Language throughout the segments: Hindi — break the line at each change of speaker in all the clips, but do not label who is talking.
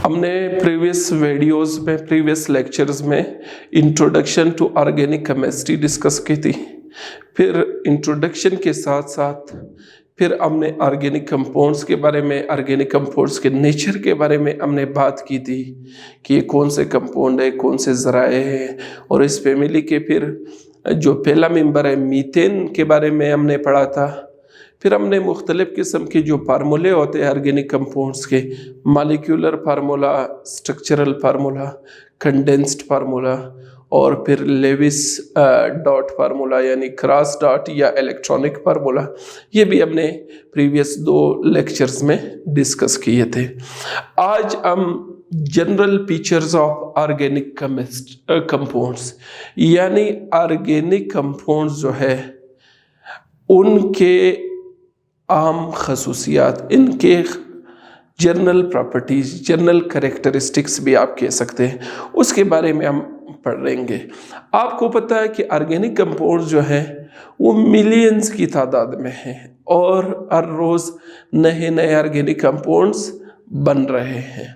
हमने प्रीवियस वीडियोस में प्रीवियस लेक्चर्स में introduction to organic chemistry discuss की थी। फिर इंट्रोडक्शन के साथ साथ फिर हमने ऑर्गेनिक कंपाउंड्स के बारे में, ऑर्गेनिक कंपाउंड्स के नेचर के बारे में हमने बात की थी कि ये कौन से कंपाउंड है, कौन से ज़राए हैं। और इस फैमिली के फिर जो पहला मेंबर है मीथेन के बारे में हमने पढ़ा था। फिर हमने मुख्तलिफ़ किस्म के जो फार्मूले होते हैं ऑर्गेनिक कंपाउंड्स के, molecular formula, structural formula, condensed formula और फिर लेविस डॉट फार्मूला यानी क्रॉस डॉट या इलेक्ट्रॉनिक फार्मूला, ये भी हमने प्रीवियस 2 लेक्चर्स में डिस्कस किए थे। आज हम general features of organic compounds यानी ऑर्गेनिक कंपाउंड्स जो है उनके आम खसूसियात, इनके जनरल प्रॉपर्टीज़, जनरल कैरेक्टरिस्टिक्स भी आप कह सकते हैं, उसके बारे में हम पढ़ेंगे। आपको पता है कि ऑर्गेनिक कंपाउंड्स जो है वो मिलियंस की तादाद में हैं और हर रोज़ नए नए ऑर्गेनिक कंपाउंड्स बन रहे हैं।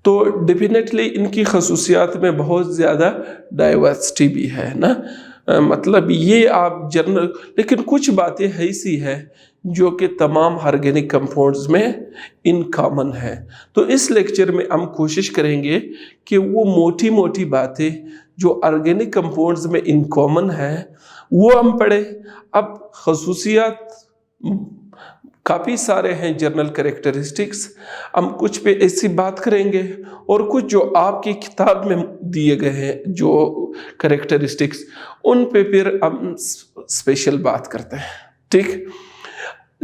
तो डेफिनेटली इनकी खसूसियात में बहुत ज़्यादा डाइवर्सिटी भी है ना, मतलब ये आप जनरल, लेकिन कुछ बातें ऐसी है जो कि तमाम ऑर्गेनिक कंपाउंड्स में इन कॉमन है। तो इस लेक्चर में हम कोशिश करेंगे कि वो मोटी मोटी बातें जो ऑर्गेनिक कंपाउंड्स में इन कॉमन है वो हम पढ़ें। अब खसूसियात काफ़ी सारे हैं, जनरल कैरेक्टरिस्टिक्स, हम कुछ पे ऐसी बात करेंगे और कुछ जो आपकी किताब में दिए गए हैं जो कैरेक्टरिस्टिक्स, उन पे फिर हम स्पेशल बात करते हैं। ठीक,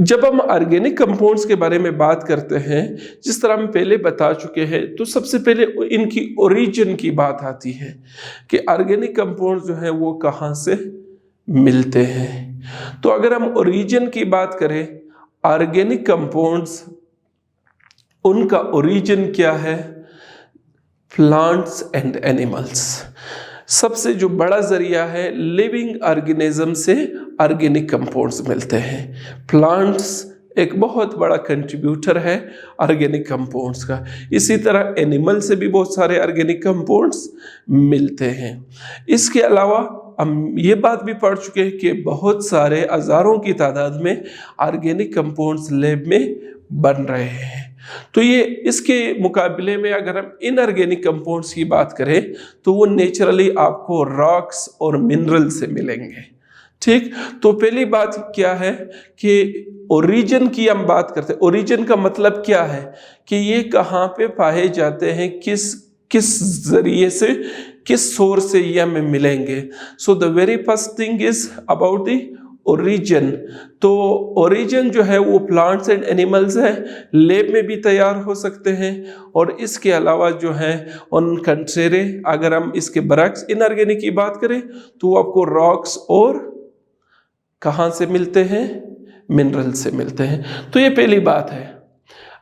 जब हम ऑर्गेनिक कंपाउंड्स के बारे में बात करते हैं, जिस तरह हम पहले बता चुके हैं, तो सबसे पहले इनकी ओरिजिन की बात आती है कि ऑर्गेनिक कंपाउंड्स जो है वो कहाँ से मिलते हैं। तो अगर हम ओरिजिन की बात करें, ऑर्गेनिक कंपाउंड्स उनका ओरिजिन क्या है? Plants and animals. सबसे जो बड़ा ज़रिया है, लिविंग ऑर्गेनिज्म से ऑर्गेनिक कंपाउंड्स मिलते हैं। प्लांट्स एक बहुत बड़ा कंट्रीब्यूटर है ऑर्गेनिक कंपाउंड्स का। इसी तरह एनिमल से भी बहुत सारे ऑर्गेनिक कंपाउंड्स मिलते हैं। इसके अलावा हम ये बात भी पढ़ चुके हैं कि बहुत सारे हज़ारों की तादाद में ऑर्गेनिक कंपाउंड्स लैब में बन रहे हैं। तो ये इसके मुकाबले में अगर हम इनऑर्गेनिक कंपाउंड्स की बात करें तो वो नेचुरली आपको रॉक्स और मिनरल से मिलेंगे। ठीक, तो पहली बात क्या है कि ओरिजिन की हम बात करते हैं। ओरिजिन का मतलब क्या है कि ये कहाँ पे पाए जाते हैं, किस जरिए से, किस सोर्स से ये हमें मिलेंगे। So the very first thing is about the origin. तो ओरिजिन जो है वो प्लांट्स एंड एनिमल्स है, लैब में भी तैयार हो सकते हैं और इसके अलावा जो है ऑन कंट्रेरी अगर हम इसके बरक्स इनऑर्गेनिक की बात करें तो वो आपको रॉक्स और कहाँ से मिलते हैं? मिनरल से मिलते हैं। तो ये पहली बात है।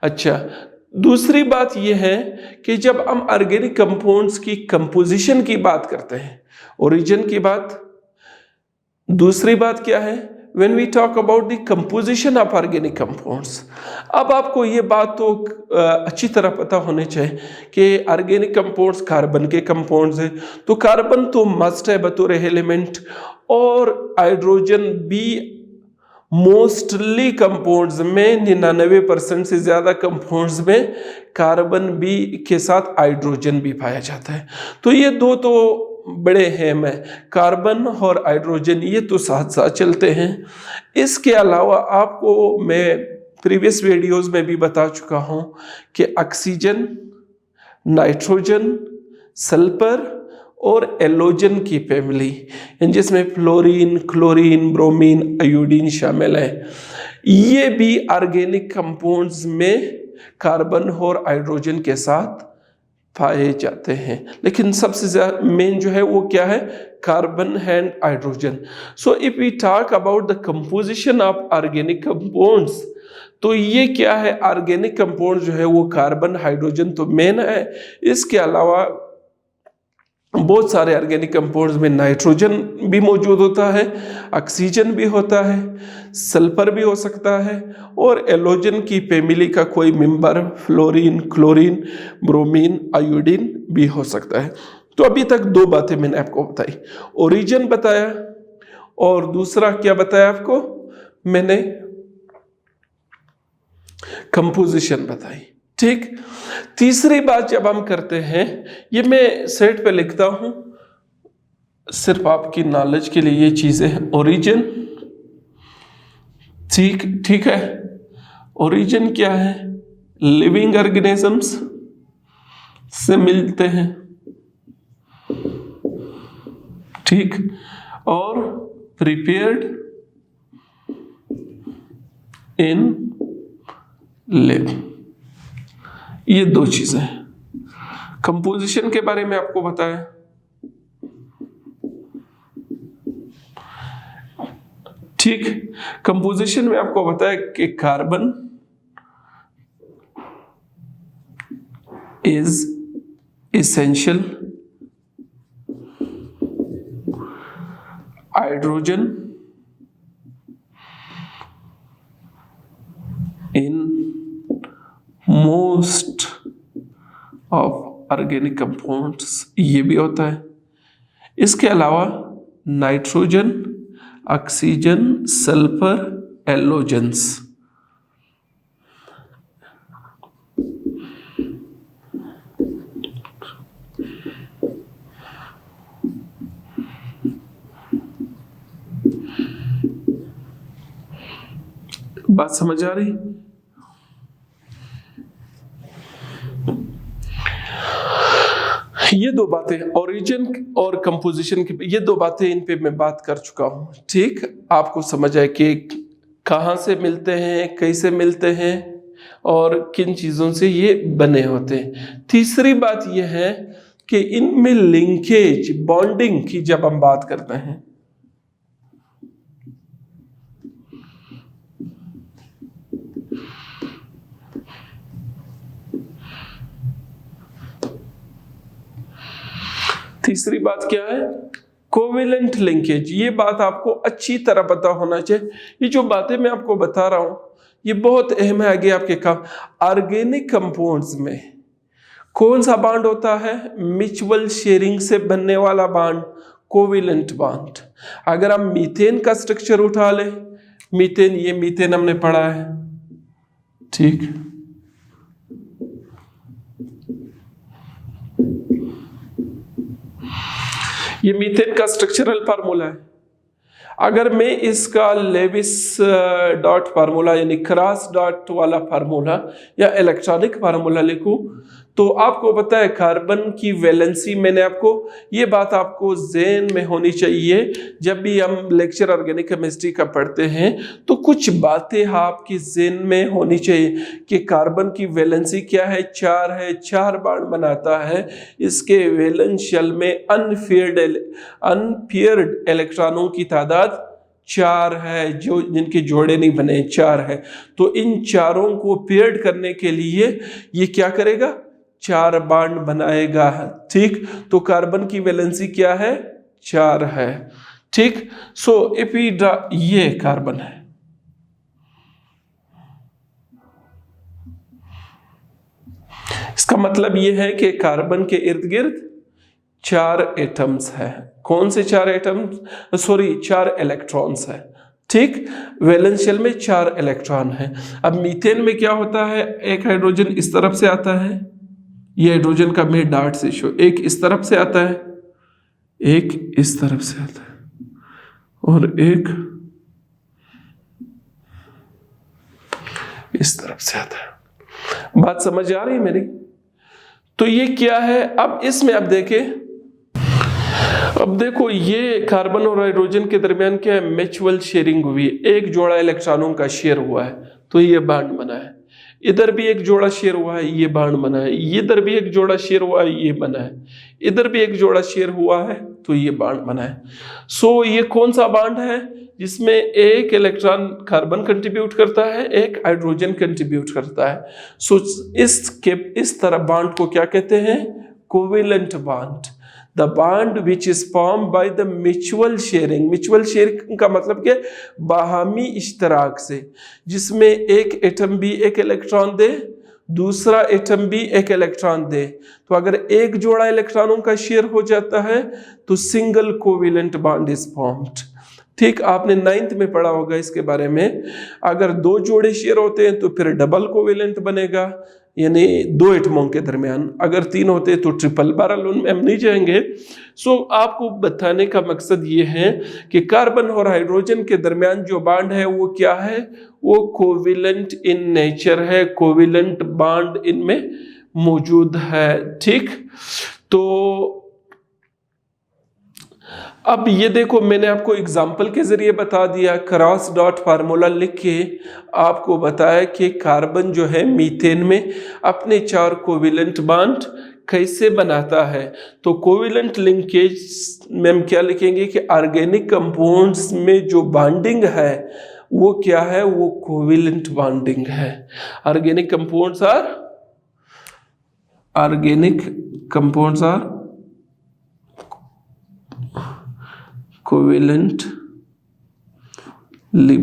अच्छा, दूसरी बात ये है कि जब हम ऑर्गेनिक कंपाउंड्स की कंपोजिशन की बात करते हैं, ओरिजिन की बात, दूसरी बात क्या है? When we talk about the composition of organic compounds, अब आपको ये बात तो अच्छी तरह पता होनी चाहिए कि ऑर्गेनिक कंपाउंड्स कार्बन के कंपाउंड्स हैं, तो कार्बन तो मस्ट है बतौर एलिमेंट, और हाइड्रोजन भी मोस्टली कंपाउंड्स में 99% से ज़्यादा कंपाउंड्स में कार्बन भी के साथ हाइड्रोजन भी पाया जाता है। तो ये दो तो बड़े हैं, कार्बन और हाइड्रोजन, ये तो साथ साथ चलते हैं। इसके अलावा आपको मैं प्रीवियस वीडियोस में भी बता चुका हूँ कि ऑक्सीजन, नाइट्रोजन, सल्फर और एलोजन की फैमिली, जिसमें फ्लोरीन, क्लोरीन, ब्रोमीन, आयोडीन शामिल है, ये भी ऑर्गेनिक कंपाउंड्स में कार्बन और हाइड्रोजन के साथ पाए जाते हैं। लेकिन सबसे ज़्यादा मेन जो है वो क्या है? Carbon and hydrogen. So if we talk about the composition of organic compounds, तो ये क्या है? ऑर्गेनिक कंपाउंड जो है वो कार्बन, हाइड्रोजन तो मेन है। इसके अलावा बहुत सारे ऑर्गेनिक कंपाउंड्स में नाइट्रोजन भी मौजूद होता है, ऑक्सीजन भी होता है, सल्फर भी हो सकता है, और एलोजन की फैमिली का कोई member fluorine, chlorine, bromine, iodine भी हो सकता है। तो अभी तक दो बातें मैंने आपको बताई, ओरिजिन बताया और दूसरा क्या बताया आपको मैंने, कंपोजिशन बताई। ठीक, तीसरी बात जब हम करते हैं, ये मैं सेट पे लिखता हूं सिर्फ आपकी नॉलेज के लिए, ये चीजें हैं। ओरिजिन, ठीक है, ओरिजिन क्या है, लिविंग ऑर्गेनिजम्स से मिलते हैं, ठीक, और प्रिपेयर्ड इन लैब, ये दो चीजें हैं। कंपोजिशन के बारे में आपको बताया, ठीक, कंपोजिशन में आपको बताया कि carbon is essential, hydrogen in most of organic compounds, ये भी होता है। इसके अलावा नाइट्रोजन, ऑक्सीजन, सल्फर, एलोजेंस, बात समझ आ रही? ये दो बातें, ओरिजिन और कंपोजिशन की, ये दो बातें इन पे मैं बात कर चुका हूं। ठीक, आपको समझ आए कि कहां से मिलते हैं, कैसे मिलते हैं और किन चीजों से ये बने होते हैं। तीसरी बात ये है कि इनमें लिंकेज, बॉन्डिंग की जब हम बात करते हैं, तीसरी बात क्या है, कोवेलेंट लिंकेज। ये बात आपको अच्छी तरह पता होना चाहिए। ये जो बातें मैं आपको बता रहा हूं ये बहुत अहम है आगे आपके काम। ऑर्गेनिक कंपाउंड्स में कौन सा बॉन्ड होता है, म्यूचुअल शेयरिंग से बनने वाला बॉन्ड, कोवेलेंट बॉन्ड। अगर हम मीथेन का स्ट्रक्चर उठा ले, मीथेन, ये मीथेन हमने पढ़ा है, ठीक, ये मीथेन का स्ट्रक्चरल फार्मूला है। अगर मैं इसका लेविस डॉट फार्मूला यानी क्रॉस डॉट वाला फार्मूला या इलेक्ट्रॉनिक फार्मूला लिखूं तो आपको पता है कार्बन की वैलेंसी, मैंने आपको ये बात आपको ज़हन में होनी चाहिए जब भी हम लेक्चर ऑर्गेनिक केमिस्ट्री का पढ़ते हैं तो कुछ बातें आपकी ज़हन में होनी चाहिए कि कार्बन की वैलेंसी क्या है, 4 है, 4 बॉन्ड बनाता है। इसके वैलेंस शेल में अनपेयर्ड इलेक्ट्रॉनों की तादाद 4 है, जो जिनके जोड़े नहीं बने 4 है। तो इन चारों को पेयर्ड करने के लिए ये क्या करेगा, 4 बॉन्ड बनाएगा। ठीक, तो कार्बन की वैलेंसी क्या है, 4 है। ठीक, सो ये कार्बन है, इसका मतलब ये है कि कार्बन के इर्द गिर्द 4 एटम्स है। कौन से 4 एटम्स, 4 इलेक्ट्रॉन्स है। ठीक, वैलेंस शेल में 4 इलेक्ट्रॉन है। अब मीथेन में क्या होता है, एक हाइड्रोजन इस तरफ से आता है, ये हाइड्रोजन का मैं डार्ट से शो, एक इस तरफ से आता है, एक इस तरफ से आता है और एक इस तरफ से आता है। बात समझ आ रही है मेरी? तो ये क्या है, अब इसमें अब देखें, अब देखो ये कार्बन और हाइड्रोजन के दरमियान क्या है, म्यूचुअल शेयरिंग हुई है, एक जोड़ा इलेक्ट्रॉनों का शेयर हुआ है तो ये बॉन्ड बना है। इधर भी एक जोड़ा शेयर हुआ है, ये बॉन्ड बना है। इधर भी एक जोड़ा शेयर हुआ है, ये बना है। इधर भी एक जोड़ा शेयर हुआ है तो ये बॉन्ड बना है। सो ये कौन सा बॉन्ड है जिसमें एक इलेक्ट्रॉन कार्बन कंट्रीब्यूट करता है, एक हाइड्रोजन कंट्रीब्यूट करता है। सो इस तरह बॉन्ड को क्या कहते हैं, covalent bond, the bond which is form by the mutual sharing. Mutual sharing का मतलब क्या, बाहमी इश्तराक से, जिसमें एक एटम भी एक इलेक्ट्रॉन दे, दूसरा एटम भी एक इलेक्ट्रॉन दे। तो अगर एक जोड़ा इलेक्ट्रॉनों का शेयर हो जाता है तो single covalent bond is formed. ठीक, आपने 9th में पढ़ा होगा इसके बारे में। अगर 2 जोड़े शेयर होते हैं तो फिर डबल कोवेलेंट बनेगा, यानी 2 एटमों के दरमियान। अगर 3 होते तो ट्रिपल। बहरहाल उनमें हम नहीं जाएंगे। सो आपको बताने का मकसद ये है कि कार्बन और हाइड्रोजन के दरमियान जो बॉन्ड है वो क्या है, वो कोवेलेंट इन नेचर है, कोवेलेंट बॉन्ड इनमें मौजूद है। ठीक, तो अब ये देखो, मैंने आपको एग्जाम्पल के जरिए बता दिया, क्रॉस डॉट फार्मूला लिख के आपको बताया कि कार्बन जो है मीथेन में अपने 4 कोवेलेंट बॉन्ड कैसे बनाता है। तो कोवेलेंट लिंकेज में हम क्या लिखेंगे कि ऑर्गेनिक कंपाउंड्स में जो बॉन्डिंग है वो क्या है, वो कोवेलेंट बॉन्डिंग है। Organic compounds are covalently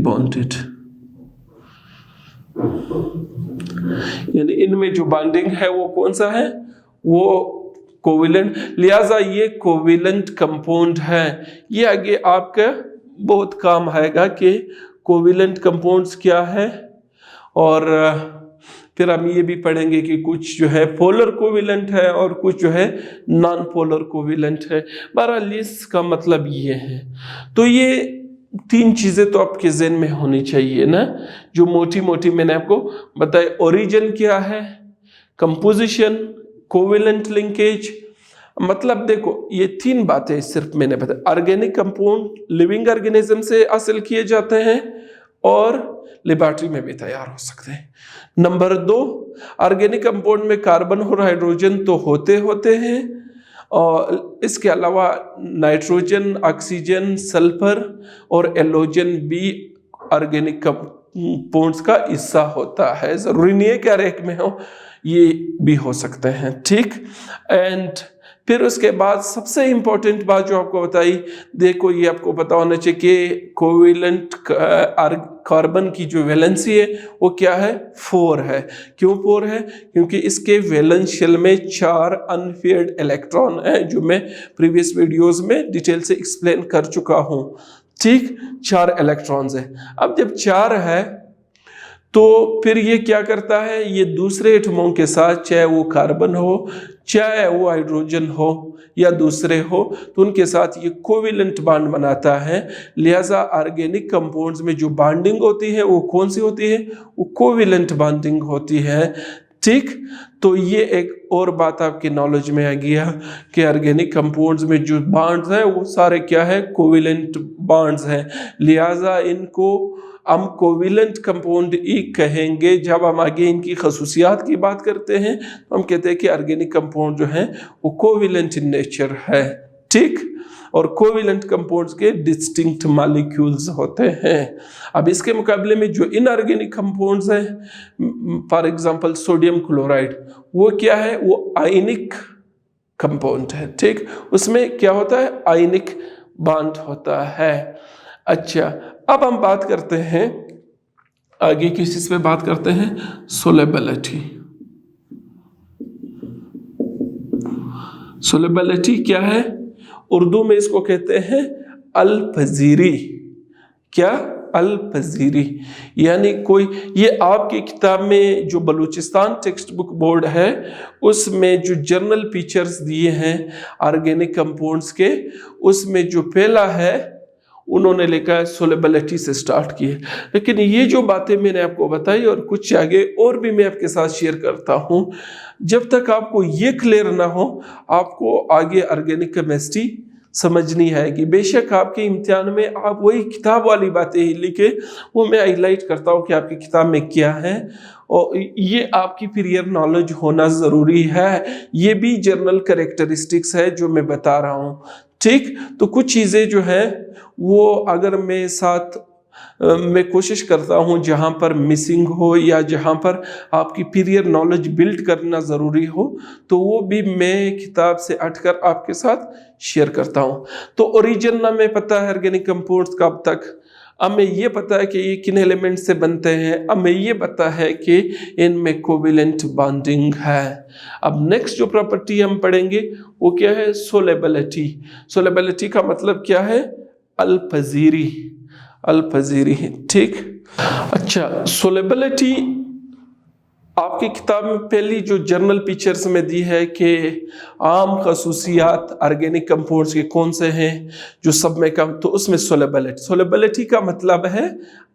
bonded, यानी इनमें जो बॉन्डिंग है वो कौन सा है, वो कोवेलेंट। लिहाजा ये कोवेलेंट कंपाउंड है। ये आगे आपका बहुत काम आएगा कि कोवेलेंट कंपाउंड्स क्या है, और फिर हम ये भी पढ़ेंगे कि कुछ जो है पोलर कोवेलेंट है और कुछ जो है नॉन पोलर कोवेलेंट है। बहरहाल इसका मतलब ये है। तो ये 3 चीज़ें तो आपके ज़हन में होनी चाहिए ना, जो मोटी मोटी मैंने आपको बताई। ओरिजिन क्या है, कंपोजिशन, कोवेलेंट लिंकेज। मतलब देखो ये 3 बातें सिर्फ मैंने बताई। ऑर्गेनिक कंपाउंड लिविंग ऑर्गेनिज्म से हासिल किए जाते हैं और लेबोरेटरी में भी तैयार हो सकते हैं। नंबर 2, ऑर्गेनिक कंपाउंड में कार्बन और हाइड्रोजन तो होते हैं, और इसके अलावा नाइट्रोजन, ऑक्सीजन, सल्फर और एलोजन भी ऑर्गेनिक कंपाउंड्स का हिस्सा होता है। जरूरी नहीं है कि हर एक में हो, ये भी हो सकते हैं। ठीक, एंड फिर उसके बाद सबसे इंपॉर्टेंट बात जो आपको बताई, देखो ये आपको पता होना चाहिए कि कोवेलेंट कार्बन की जो वैलेंसी है वो क्या है, 4 है। क्यों 4 है, क्योंकि इसके वैलेंस शेल में 4 अनपेयर्ड इलेक्ट्रॉन है, जो मैं प्रीवियस वीडियोस में डिटेल से एक्सप्लेन कर चुका हूं। ठीक, 4 इलेक्ट्रॉन्स है। अब जब 4 है तो फिर ये क्या करता है, ये दूसरे एटमों के साथ, चाहे वो कार्बन हो, चाहे वो हाइड्रोजन हो या दूसरे हो, तो उनके साथ ये कोवेलेंट बॉन्ड बनाता है। लिहाजा ऑर्गेनिक कंपाउंड्स में जो बॉन्डिंग होती है वो कौन सी होती है, वो कोवेलेंट बॉन्डिंग होती है। ठीक, तो ये एक और बात आपकी नॉलेज में आ गया कि ऑर्गेनिक कंपाउंड्स में जो बॉन्ड्स हैं वो सारे क्या है, कोवेलेंट बॉन्ड्स हैं। लिहाजा इनको हम कोवेलेंट कंपाउंड ही कहेंगे। जब हम आगे इनकी खसूसियात की बात करते हैं तो हम कहते हैं कि ऑर्गेनिक कंपाउंड जो है वो कोवेलेंट इन नेचर है। ठीक, और कोवेलेंट कंपाउंड्स के डिस्टिंक्ट मॉलिक्यूल्स होते हैं। अब इसके मुकाबले में जो इनऑर्गेनिक कंपाउंड्स हैं, फॉर एग्जांपल सोडियम क्लोराइड, वो क्या है, वो आयनिक कंपाउंड है। ठीक, उसमें क्या होता है, आयनिक बॉन्ड होता है। अच्छा, अब हम बात करते हैं आगे किस चीज पे बात करते हैं, सोलेबिलिटी। सोलेबिलिटी क्या है, उर्दू में इसको कहते हैं अल-फजीरी। क्या, अल-फजीरी, यानी कोई, ये आपकी किताब में जो बलूचिस्तान टेक्स्ट बुक बोर्ड है उसमें जो जर्नल फीचर्स दिए हैं ऑर्गेनिक कंपाउंड्स के, उसमें जो पहला है उन्होंने लिखा है सोलेबिलिटी से स्टार्ट किए। लेकिन ये जो बातें मैंने आपको बताई और कुछ आगे और भी मैं आपके साथ शेयर करता हूँ, जब तक आपको ये क्लियर ना हो आपको आगे ऑर्गेनिक केमिस्ट्री समझनी आएगी। बेशक आपके इम्तिहान में आप वही किताब वाली बातें ही लिखे, वो मैं हाईलाइट करता हूँ कि आपकी किताब में क्या है, और ये आपकी प्रियर नॉलेज होना ज़रूरी है। ये भी जर्नल कैरेक्टरिस्टिक्स है जो मैं बता रहा हूँ। ठीक, तो कुछ चीज़ें जो है वो अगर मैं साथ मैं कोशिश करता हूँ जहाँ पर मिसिंग हो या जहाँ पर आपकी पीरियर नॉलेज बिल्ड करना ज़रूरी हो, तो वो भी मैं किताब से हटकर आपके साथ शेयर करता हूँ। तो ओरिजिन ना हमें पता है ऑर्गेनिक कंपाउंड्स का अब तक, हमें ये पता है कि ये किन एलिमेंट से बनते हैं, हमें ये पता है कि इनमें कोवेलेंट बॉन्डिंग है। अब नेक्स्ट जो प्रॉपर्टी हम पढ़ेंगे वो क्या है? सोलेबिलिटी। सोलेबिलिटी का मतलब क्या है? अल्पजीरी, अल्पजीरी। ठीक, अच्छा, सोलेबिलिटी आपकी किताब में पहली जो जर्नल पिक्चर्स में दी है कि आम खसूसियात ऑर्गेनिक कंपाउंड्स के कौन से हैं जो सब में कम, तो उसमें सोलेबिलिटी, सोलेबिलिटी का मतलब है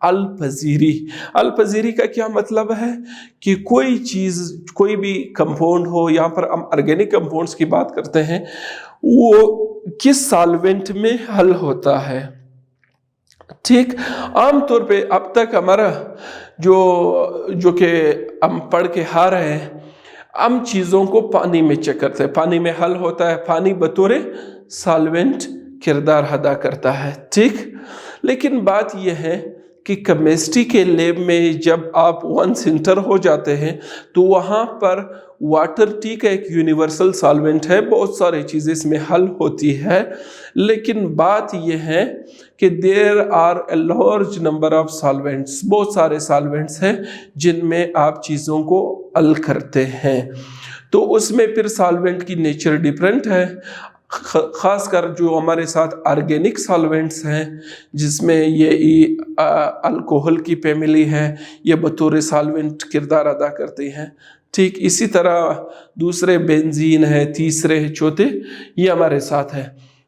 अल्पजीरी। अल्पजीरी का क्या मतलब है कि कोई चीज़, कोई भी कंपाउंड हो, यहाँ पर हम ऑर्गेनिक कंपाउंड्स की बात करते हैं, वो किस सॉल्वेंट में हल होता है। ठीक, आमतौर पे अब तक हमारा जो कि हम पढ़ के हार रहे हैं, हम चीज़ों को पानी में चेक करते हैं, पानी में हल होता है, पानी बतौर सॉल्वेंट किरदार अदा करता है। ठीक, लेकिन बात यह है कि केमिस्ट्री के लैब में जब आप वंस इंटर हो जाते हैं तो वहाँ पर वाटर ठीक है, एक यूनिवर्सल सॉल्वेंट है, बहुत सारी चीज़ें इसमें हल होती है, लेकिन बात यह है कि there are a large number of solvents, बहुत सारे सॉल्वेंट्स हैं जिनमें आप चीज़ों को हल करते हैं। तो उसमें फिर सॉल्वेंट की नेचर डिफरेंट है, खासकर जो हमारे साथ ऑर्गेनिक सॉल्वेंट्स हैं जिसमें ये अल्कोहल की फैमिली है, ये बतौर सॉल्वेंट किरदार अदा करते हैं। ठीक, इसी तरह दूसरे बेंजीन है, तीसरे है, चौथे ये हमारे साथ है।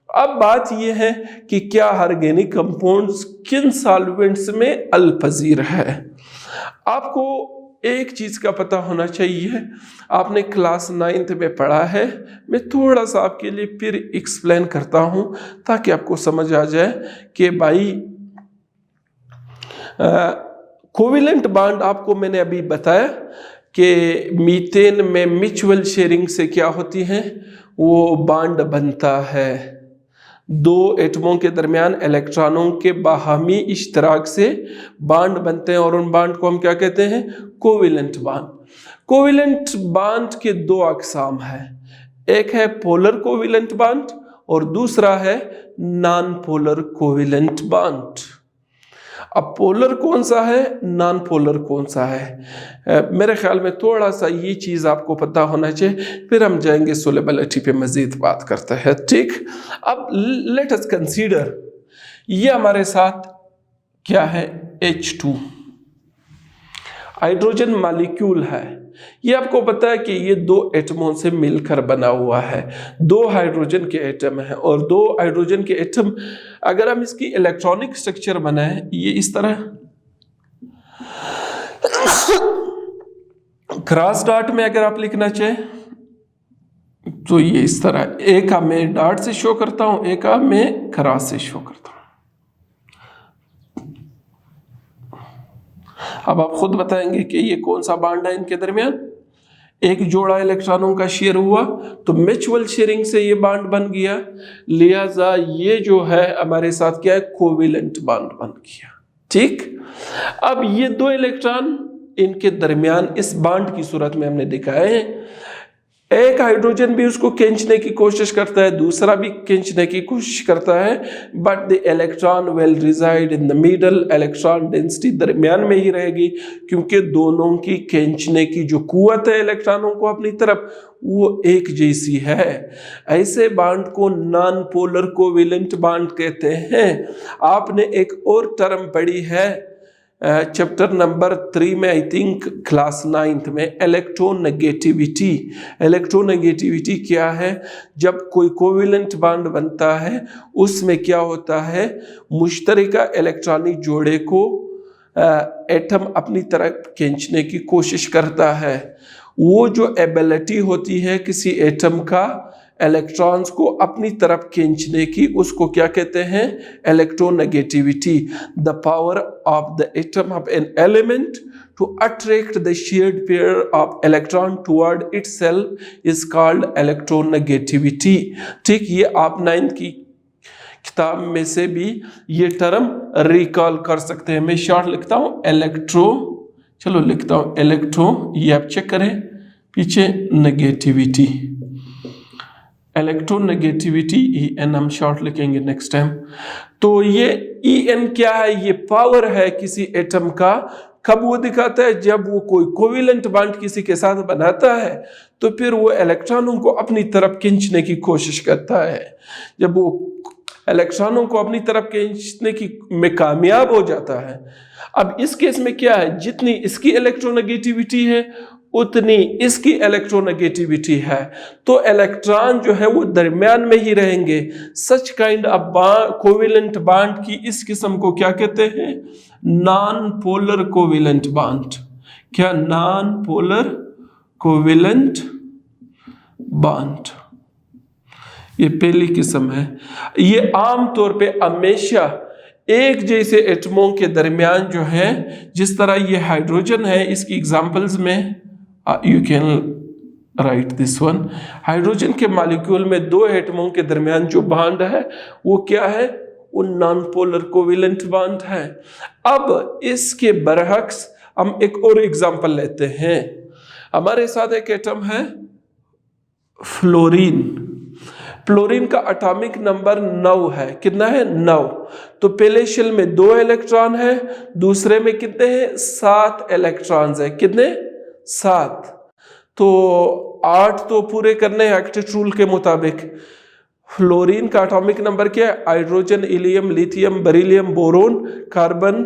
अब बात यह है कि क्या ऑर्गेनिक कंपाउंड्स किन सॉल्वेंट्स में अल्पजीर है। आपको एक चीज़ का पता होना चाहिए, आपने क्लास 9th में पढ़ा है, मैं थोड़ा सा आपके लिए फिर एक्सप्लेन करता हूँ ताकि आपको समझ आ जाए कि भाई कोवेलेंट बॉन्ड आपको मैंने अभी बताया कि मीथेन में म्यूचुअल शेयरिंग से क्या होती है, वो बॉन्ड बनता है, दो एटमों के दरमियान इलेक्ट्रॉनों के बाहमी इश्तराक से बॉन्ड बनते हैं और उन बॉन्ड को हम क्या कहते हैं? Covalent bond. कोवेलेंट बॉन्ड के दो अक़साम है, एक है पोलर कोवेलेंट बॉन्ड और दूसरा है नॉन पोलर कोवेलेंट बॉन्ड। अब पोलर कौन सा है, नॉन पोलर कौन सा है, मेरे ख्याल में थोड़ा सा ये चीज़ आपको पता होना चाहिए, फिर हम जाएंगे सोलेबिलिटी पे मज़ीद बात करते हैं। ठीक, अब लेट अस कंसीडर, ये हमारे साथ क्या है? H2 हाइड्रोजन मॉलिक्यूल है। ये आपको पता है कि ये दो एटमों से मिलकर बना हुआ है, दो हाइड्रोजन के एटम है, और दो हाइड्रोजन के एटम अगर हम इसकी इलेक्ट्रॉनिक स्ट्रक्चर बनाए, ये इस तरह क्रॉस डॉट में अगर आप लिखना चाहें तो ये इस तरह, एक का मैं डॉट से शो करता हूं, एक का मैं क्रॉस से शो करता हूं। अब आप खुद बताएंगे कि ये कौन सा बॉन्ड है इनके दरमियान। एक जोड़ा इलेक्ट्रॉनों का शेयर हुआ तो म्यूचुअल शेयरिंग से ये बॉन्ड बन गया, लिहाजा ये जो है हमारे साथ क्या है? कोवेलेंट बॉन्ड बन गया। ठीक, अब ये दो इलेक्ट्रॉन इनके दरमियान इस बॉन्ड की सूरत में हमने दिखाए हैं, एक हाइड्रोजन भी उसको खींचने की कोशिश करता है, दूसरा भी खींचने की कोशिश करता है, but the electron will reside in the middle, electron density दरमियान में ही रहेगी, क्योंकि दोनों की खींचने की जो कुव्वत है इलेक्ट्रॉनों को अपनी तरफ, वो एक जैसी है। ऐसे बॉन्ड को नॉन पोलर कोवेलेंट बॉन्ड कहते हैं। आपने एक और टर्म पढ़ी है चैप्टर नंबर 3 में, आई थिंक क्लास 9th में, इलेक्ट्रोनेगेटिविटी। इलेक्ट्रोनेगेटिविटी क्या है? जब कोई कोवेलेंट बॉन्ड बनता है उसमें क्या होता है, मुश्तरका इलेक्ट्रॉनिक जोड़े को एटम अपनी तरफ खींचने की कोशिश करता है। वो जो एबिलिटी होती है किसी एटम का इलेक्ट्रॉन्स को अपनी तरफ खींचने की, उसको क्या कहते हैं? Electronegativity. The power of the atom of an element to attract the shared pair of electron toward itself is called electronegativity. ठीक, ये आप 9th की किताब में से भी ये टर्म रिकॉल कर सकते हैं। मैं शॉर्ट लिखता हूं चलो लिखता हूं इलेक्ट्रो, ये आप चेक करें पीछे, नेगेटिविटी, इलेक्ट्रोनेगेटिविटी EN हम शॉर्ट लिखेंगे नेक्स्ट टाइम। तो ये EN क्या है? ये पावर है किसी एटम का। कब वो दिखाता है? जब वो कोई कोवेलेंट बॉन्ड किसी के साथ बनाता है तो फिर वो इलेक्ट्रॉनों को अपनी तरफ खींचने की कोशिश करता है। जब वो इलेक्ट्रॉनों को अपनी तरफ खींचने की में कामयाब हो जाता है, अब इस केस में क्या है, जितनी इसकी इलेक्ट्रोनेगेटिविटी है उतनी इसकी इलेक्ट्रोनेगेटिविटी है, तो इलेक्ट्रॉन जो है वो दरमियान में ही रहेंगे। Such kind of covalent bond की इस किस्म को क्या कहते हैं? Non polar covalent bond. क्या? नॉन पोलर कोवेलेंट बॉन्ड, ये पहली किस्म है। ये आमतौर पे हमेशा एक जैसे एटमों के दरमियान जो है, जिस तरह ये हाइड्रोजन है, इसकी एग्जांपल्स में you can write this one. Hydrogen के मॉलिक्यूल में दो एटमों के दरमियान जो बॉन्ड है वो क्या है? वो नॉन पोलर कोवेलेंट बॉन्ड है। अब इसके बरअक्स हम एक और एग्जांपल लेते हैं। हमारे साथ एक एटम है फ्लोरीन। फ्लोरीन का एटॉमिक नंबर 9 है। कितना है? 9। तो पहले शेल में 2 इलेक्ट्रॉन है, दूसरे में कितने हैं? 7 इलेक्ट्रॉन्स है। कितने? 7। तो 8 तो पूरे करने हैं ऑक्टेट रूल के मुताबिक। फ्लोरीन का एटॉमिक नंबर क्या है? Hydrogen, helium, lithium, beryllium, boron, carbon,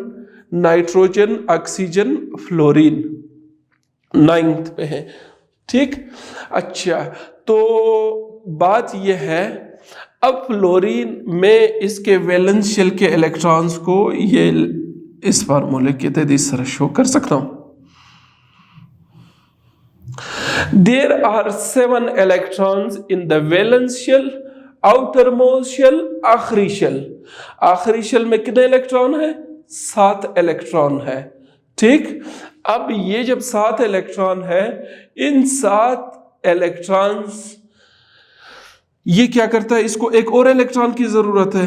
nitrogen, oxygen, fluorine 9th पे है। ठीक, अच्छा, तो बात यह है, अब फ्लोरीन में इसके वैलेंस शेल के इलेक्ट्रॉन्स को ये इस फार्मूले के तहत इस तरह शो कर सकता हूं। There are 7 electrons in the valence shell, outermost shell, आखिरी शेल। आखिरी शेल में कितने इलेक्ट्रॉन है? 7 इलेक्ट्रॉन है। ठीक, अब ये जब 7 इलेक्ट्रॉन है, इन 7 इलेक्ट्रॉन्स ये क्या करता है? इसको एक और इलेक्ट्रॉन की जरूरत है।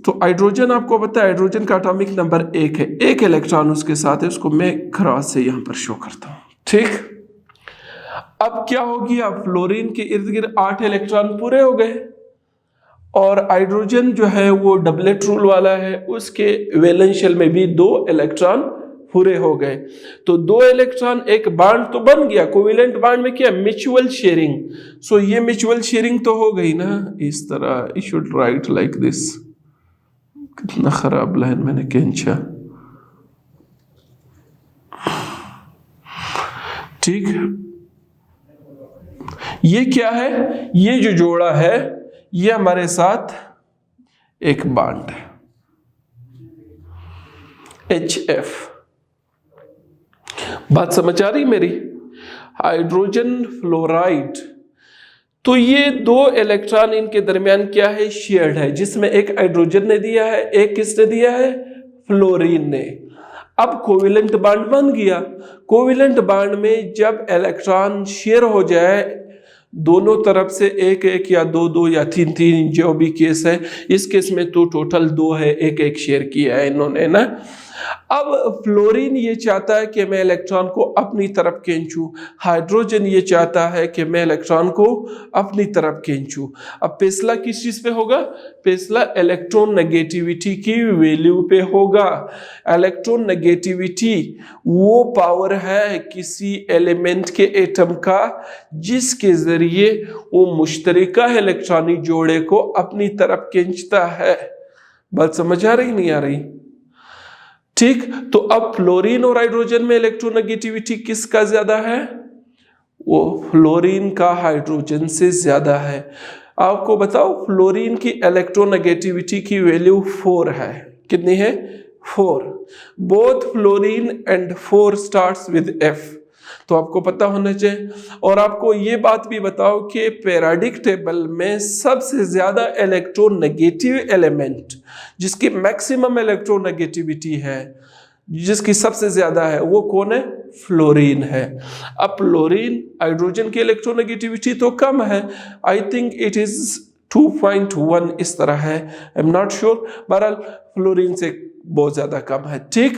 तो हाइड्रोजन आपको पता है, हाइड्रोजन का एटॉमिक नंबर 1 है, एक इलेक्ट्रॉन उसके साथ है, उसको मैं क्रॉस से यहां पर शो करता हूं। ठीक, अब क्या हो गया? फ्लोरीन के इर्द गिर्द 8 इलेक्ट्रॉन पूरे हो गए, और हाइड्रोजन जो है वो डबलेट रूल वाला है, उसके वैलेंस शेल में भी 2 इलेक्ट्रॉन पूरे हो गए। तो 2 इलेक्ट्रॉन, एक बॉन्ड तो बन गया। कोवेलेंट बॉन्ड में क्या? Mutual sharing. सो ये म्यूचुअल शेयरिंग तो हो गई ना, इस तरह। You should write like this. कितना खराब लाइन मैंने खींचा। ठीक, ये क्या है? ये जो जोड़ा है ये हमारे साथ एक बॉन्ड है, HF। बात समझ आ रही मेरी? हाइड्रोजन फ्लोराइड, तो ये 2 इलेक्ट्रॉन इनके दरमियान क्या है? शेयर्ड है, जिसमें एक हाइड्रोजन ने दिया है, एक किसने दिया है? फ्लोरीन ने। अब कोवेलेंट बॉन्ड बन गया। कोवेलेंट बॉन्ड में जब इलेक्ट्रॉन शेयर हो जाए दोनों तरफ से, 1-1 या 2-2 या 3-3, जो भी केस है, इस केस में तो टोटल 2 है, 1-1 शेयर किया है इन्होंने ना। अब फ्लोरीन ये चाहता है कि मैं इलेक्ट्रॉन को अपनी तरफ खींचूं, हाइड्रोजन ये चाहता है कि मैं इलेक्ट्रॉन को अपनी तरफ खींचूं। अब फैसला किस चीज पे होगा? फैसला इलेक्ट्रॉन नेगेटिविटी की वैल्यू पे होगा। इलेक्ट्रॉन नेगेटिविटी वो पावर है किसी एलिमेंट के एटम का जिसके जरिए वो मुश्तरका इलेक्ट्रॉनिक जोड़े को अपनी तरफ खींचता है। बात समझ आ रही नहीं आ रही? ठीक, तो अब फ्लोरीन और हाइड्रोजन में इलेक्ट्रोनेगेटिविटी किसका ज्यादा है? वो फ्लोरीन का हाइड्रोजन से ज्यादा है। आपको बताओ, फ्लोरीन की इलेक्ट्रोनेगेटिविटी की वैल्यू 4 है। कितनी है? 4। Both fluorine and 4 starts with F, तो आपको पता होना चाहिए। और आपको ये बात भी बताओ कि पीरियोडिक टेबल में सबसे ज्यादा इलेक्ट्रोनेगेटिव एलिमेंट जिसकी मैक्सिमम इलेक्ट्रोनेगेटिविटी है, जिसकी सबसे ज्यादा है, वो कौन है? फ्लोरीन है। अब फ्लोरीन, हाइड्रोजन की इलेक्ट्रोनेगेटिविटी तो कम है, आई थिंक इट इज 2.1 इस तरह है, आई एम नॉट श्योर, बहरहाल फ्लोरीन से बहुत ज्यादा कम है। ठीक,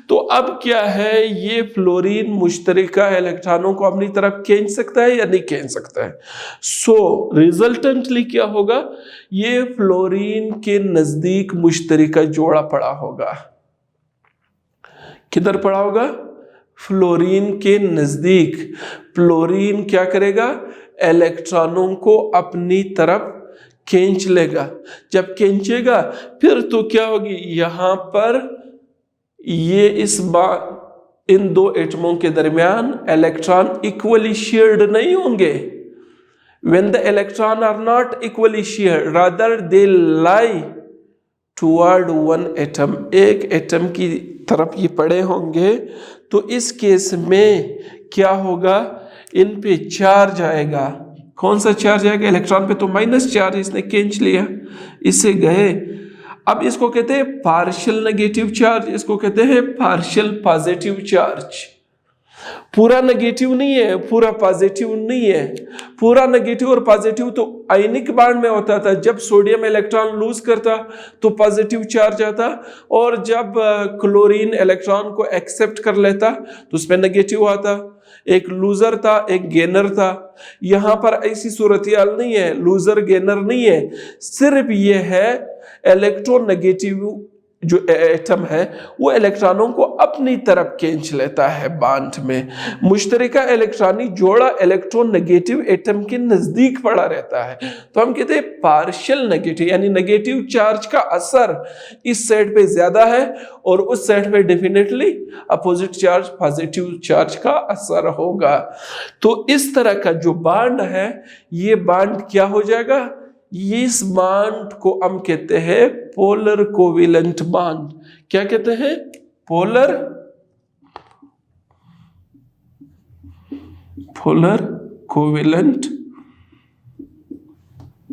तो अब क्या है, ये फ्लोरीन मुश्तरिका इलेक्ट्रॉनों को अपनी तरफ खींच सकता है या नहीं खींच सकता है। सो रिजल्टेंटली क्या होगा, ये फ्लोरीन के नजदीक मुश्तरिका जोड़ा पड़ा होगा। किधर पड़ा होगा, फ्लोरीन के नजदीक। फ्लोरीन क्या करेगा, इलेक्ट्रॉनों को अपनी तरफ खींच लेगा। जब खींचेगा फिर तो क्या होगी, यहां पर ये इन दो एटमों के दरमियान इलेक्ट्रॉन इक्वली शेयर्ड नहीं होंगे। When the electron are not equally shared, rather they lie toward one atom, एक एटम की तरफ ये पड़े होंगे। तो इस केस में क्या होगा, इन पे चार्ज आएगा। कौन सा चार्ज आएगा, इलेक्ट्रॉन पे तो माइनस चार्ज, इसने खींच लिया, इससे गए। अब इसको कहते हैं पार्शियल नेगेटिव चार्ज, इसको कहते हैं पार्शियल पॉजिटिव चार्ज। पूरा नेगेटिव नहीं है, पूरा पॉजिटिव नहीं है। पूरा नेगेटिव और पॉजिटिव तो आयनिक बांड में होता था, जब सोडियम इलेक्ट्रॉन लूज करता तो पॉजिटिव चार्ज आता, और जब क्लोरीन इलेक्ट्रॉन को एक्सेप्ट कर लेता तो उसमें नेगेटिव आता। एक लूजर था, एक गेनर था। यहां पर ऐसी सूरत-ए-हाल नहीं है, लूजर गेनर नहीं है, सिर्फ ये है इलेक्ट्रोनेगेटिव जो एटम है वो इलेक्ट्रॉनों को अपनी तरफ खींच लेता है बांड में। मुश्तरिका इलेक्ट्रॉनिक जोड़ा इलेक्ट्रोनेगेटिव एटम के नजदीक पड़ा रहता है, तो हम कहते हैं पार्शियल नेगेटिव, यानी नेगेटिव चार्ज का असर इस साइड पे ज्यादा है और उस साइड पे definitely opposite charge positive charge का असर होगा। तो इस तरह का जो बांड है, ये बांड क्या हो जाएगा, इस बांड को हम कहते हैं पोलर कोवेलेंट बांड। क्या कहते हैं, पोलर कोवेलेंट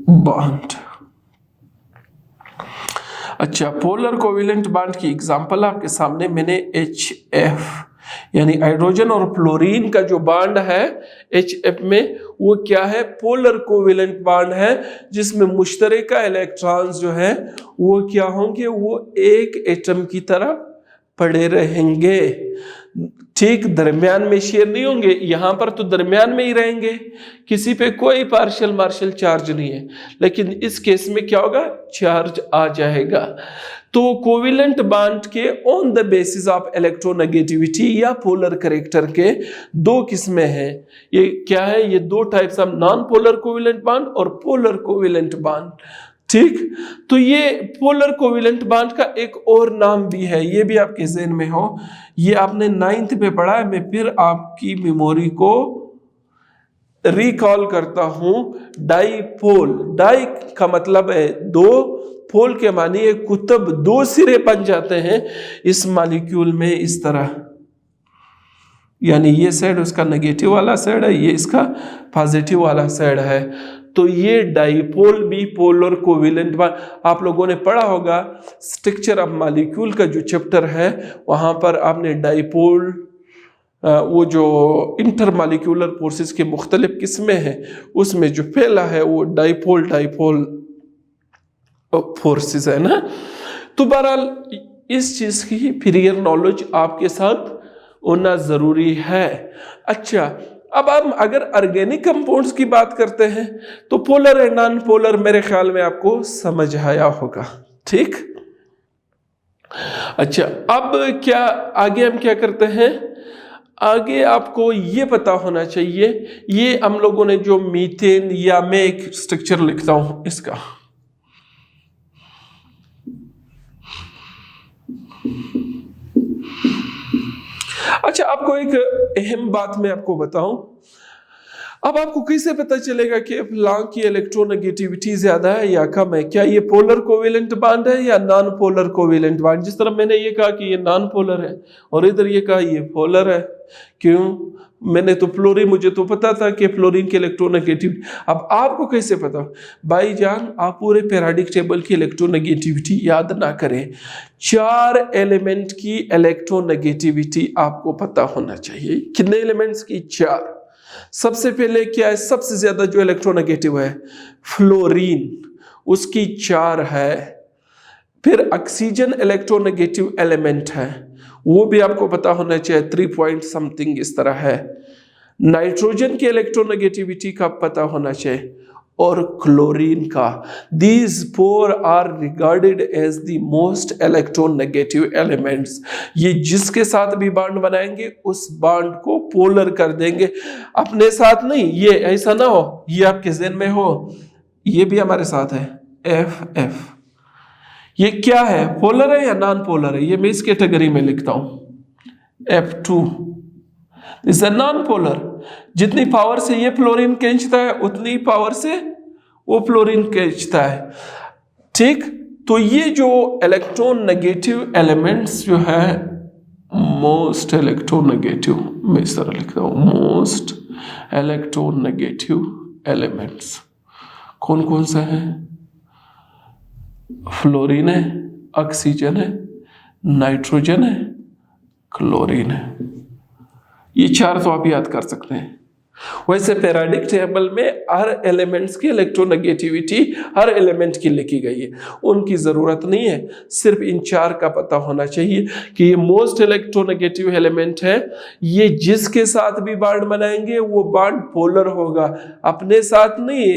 बांड। अच्छा, पोलर कोवेलेंट बांड की एग्जांपल आपके सामने मैंने HF यानी हाइड्रोजन और फ्लोरीन का जो बांड है HF में, वो क्या है, पोलर कोवेलेंट बांड है, जिसमें मुश्तरिका इलेक्ट्रॉन्स जो है वो क्या होंगे, वो एक एटम की तरफ पड़े रहेंगे। ठीक, दरमियान में शेयर नहीं होंगे, यहां पर तो दरमियान में ही रहेंगे, किसी पे कोई पार्शियल मार्शियल चार्ज नहीं है। लेकिन इस केस में क्या होगा, चार्ज आ जाएगा। तो कोवेलेंट बांड के on the basis of electronegativity या पोलर कैरेक्टर के दो किस्में हैं। ये क्या है, ये दो types of non polar covalent bond और पोलर कोवेलेंट बांड। ठीक, तो ये पोलर कोवेलेंट बांड का एक और नाम भी है, ये भी आपके ज़हन में हो, ये आपने 9th में पढ़ा है। मैं फिर आपकी मेमोरी को रिकॉल करता हूं। डाईपोल, डाई का मतलब है दो, पोल के मानी एक कुतब, दो सिरे बन जाते हैं इस मॉलिक्यूल में इस तरह, यानी ये साइड उसका नेगेटिव वाला साइड है, ये इसका पॉजिटिव वाला साइड है। तो ये डाईपोल भी पोलर कोवेलेंट बांड, आप लोगों ने पढ़ा होगा स्ट्रक्चर ऑफ मॉलिक्यूल का जो चैप्टर है, वहां पर आपने डाईपोल, वो जो इंटरमॉलिक्यूलर फोर्सेस के मुख्तलिफ किस्में हैं, उसमें जो पहला है वो डाईपोल फोर्सेस है ना। तो बहरहाल इस चीज की प्रियर नॉलेज आपके साथ होना जरूरी है। अच्छा, अब हम अगर ऑर्गेनिक कंपाउंड्स की बात करते हैं तो पोलर एंड नॉन पोलर मेरे ख्याल में आपको समझ आया होगा। ठीक, अच्छा, अब क्या आगे हम क्या करते हैं, आगे आपको ये पता होना चाहिए, ये हम लोगों ने जो मीथेन, या मैं एक स्ट्रक्चर लिखता हूं इसका, अच्छा, आपको एक अहम बात मैं आपको बताऊं, अब आपको कैसे पता चलेगा कि फलां की इलेक्ट्रोनेगेटिविटी ज्यादा है या कम है, क्या ये पोलर कोवेलेंट बांड है या नॉन पोलर कोवेलेंट बांड। जिस तरह मैंने ये कहा कि ये नॉन पोलर है और इधर ये कहा ये पोलर है, क्यों, मैंने तो फ्लोरीन, मुझे तो पता था कि फ्लोरीन की इलेक्ट्रोनेगेटिविटी, अब आपको कैसे पता, भाईजान आप पूरे पीरियोडिक टेबल की इलेक्ट्रोनेगेटिविटी याद ना करें, 4 एलिमेंट की इलेक्ट्रोनेगेटिविटी आपको पता होना चाहिए। कितने एलिमेंट्स की, 4। सबसे पहले क्या है, सबसे ज्यादा जो इलेक्ट्रोनेगेटिव है फ्लोरीन, उसकी 4 है। फिर ऑक्सीजन इलेक्ट्रोनेगेटिव एलिमेंट है, वो भी आपको पता होना चाहिए, 3 पॉइंट समथिंग इस तरह है। नाइट्रोजन की इलेक्ट्रोनेगेटिविटी का पता होना चाहिए, और क्लोरीन का। These 4 are regarded as the most electronegative elements. ये जिसके साथ भी बॉन्ड बनाएंगे उस बॉन्ड को पोलर कर देंगे, अपने साथ नहीं। ये ऐसा ना हो, ये आपके ज़हन में हो, ये भी हमारे साथ है, F। ये क्या है, पोलर है या नॉन पोलर है? ये मैं इस कैटेगरी में लिखता हूं, F2 is a non polar. जितनी पावर से ये फ्लोरीन खींचता है उतनी पावर से वो फ्लोरीन खींचता है। ठीक, तो ये जो इलेक्ट्रॉन नेगेटिव एलिमेंट्स जो है, मोस्ट इलेक्ट्रोनेगेटिव, मैं इस तरह लिखता हूं, मोस्ट इलेक्ट्रोनेगेटिव एलिमेंट्स कौन कौन सा है? फ्लोरीन है, ऑक्सीजन है, नाइट्रोजन है, क्लोरीन है। ये 4 तो आप याद कर सकते हैं। वैसे पेरियोडिक टेबल में हर एलिमेंट्स की इलेक्ट्रोनेगेटिविटी हर एलिमेंट की लिखी गई है, उनकी ज़रूरत नहीं है, सिर्फ इन 4 का पता होना चाहिए कि ये मोस्ट इलेक्ट्रोनेगेटिव एलिमेंट है। ये जिसके साथ भी बॉन्ड बनाएंगे वो बॉन्ड पोलर होगा, अपने साथ नहीं।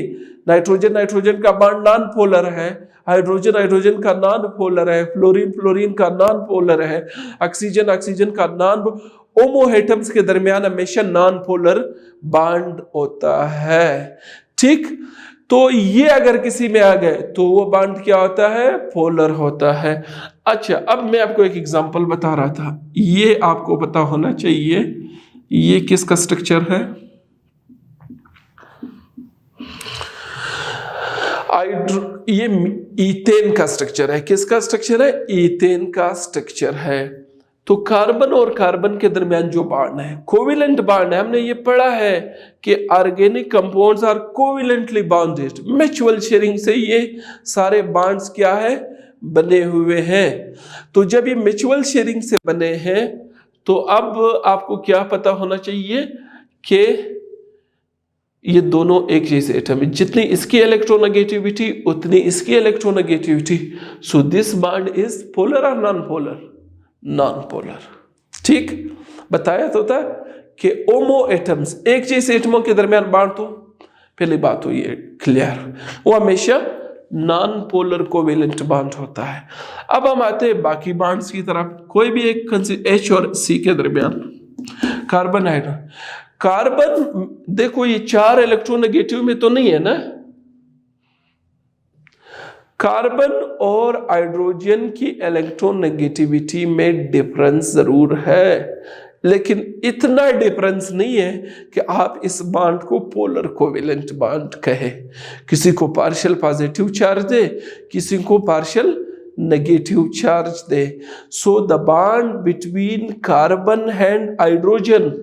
नाइट्रोजन का बॉन्ड नॉन पोलर है, हाइड्रोजन का नॉन पोलर है, फ्लोरीन का नॉन पोलर है, ऑक्सीजन का नॉन। होमो एटम्स के दरमियान हमेशा नॉन पोलर बॉन्ड होता है। ठीक, तो ये अगर किसी में आ गए तो वो बॉन्ड क्या होता है? पोलर होता है। अच्छा, अब मैं आपको एक एग्जांपल बता रहा था, ये आपको पता होना चाहिए, ये किसका स्ट्रक्चर है? ये ईथेन का स्ट्रक्चर है। किसका स्ट्रक्चर है? ईथेन का स्ट्रक्चर है। तो कार्बन और कार्बन के दरमियान जो बॉन्ड है, कोवेलेंट बॉन्ड है। हमने ये पढ़ा है कि organic compounds are covalently bonded, mutual sharing से ये सारे बॉन्ड्स क्या है? बने हुए हैं। तो जब ये म्यूचुअल शेयरिंग से बने हैं तो अब आपको क्या पता होना चाहिए कि ये दोनों एक जैसे एटम है, जितनी इसकी इलेक्ट्रोनेगेटिविटी उतनी इसकी electronegativity. So this bond is polar और नॉन पोलर? Non polar. ठीक, बताया तो था कि होमो एटम्स, एक जैसे एटमों के दरमियान बॉन्ड, तो पहली बात हुई है क्लियर, वो हमेशा नॉन पोलर कोवेलेंट बॉन्ड होता है। अब हम आते हैं बाकी बॉन्ड्स की तरफ। कोई भी एक H और C के दरमियान, कार्बन हाइड्रोजन, कार्बन देखो ये 4 इलेक्ट्रोनेगेटिव में तो नहीं है ना। कार्बन और हाइड्रोजन की इलेक्ट्रोनेगेटिविटी में डिफरेंस जरूर है, लेकिन इतना डिफरेंस नहीं है कि आप इस बॉन्ड को पोलर कोवेलेंट बॉन्ड कहे। किसी को पार्शियल पॉजिटिव चार्ज दे, किसी को पार्शियल नेगेटिव चार्ज दे। So the bond between carbon and hydrogen,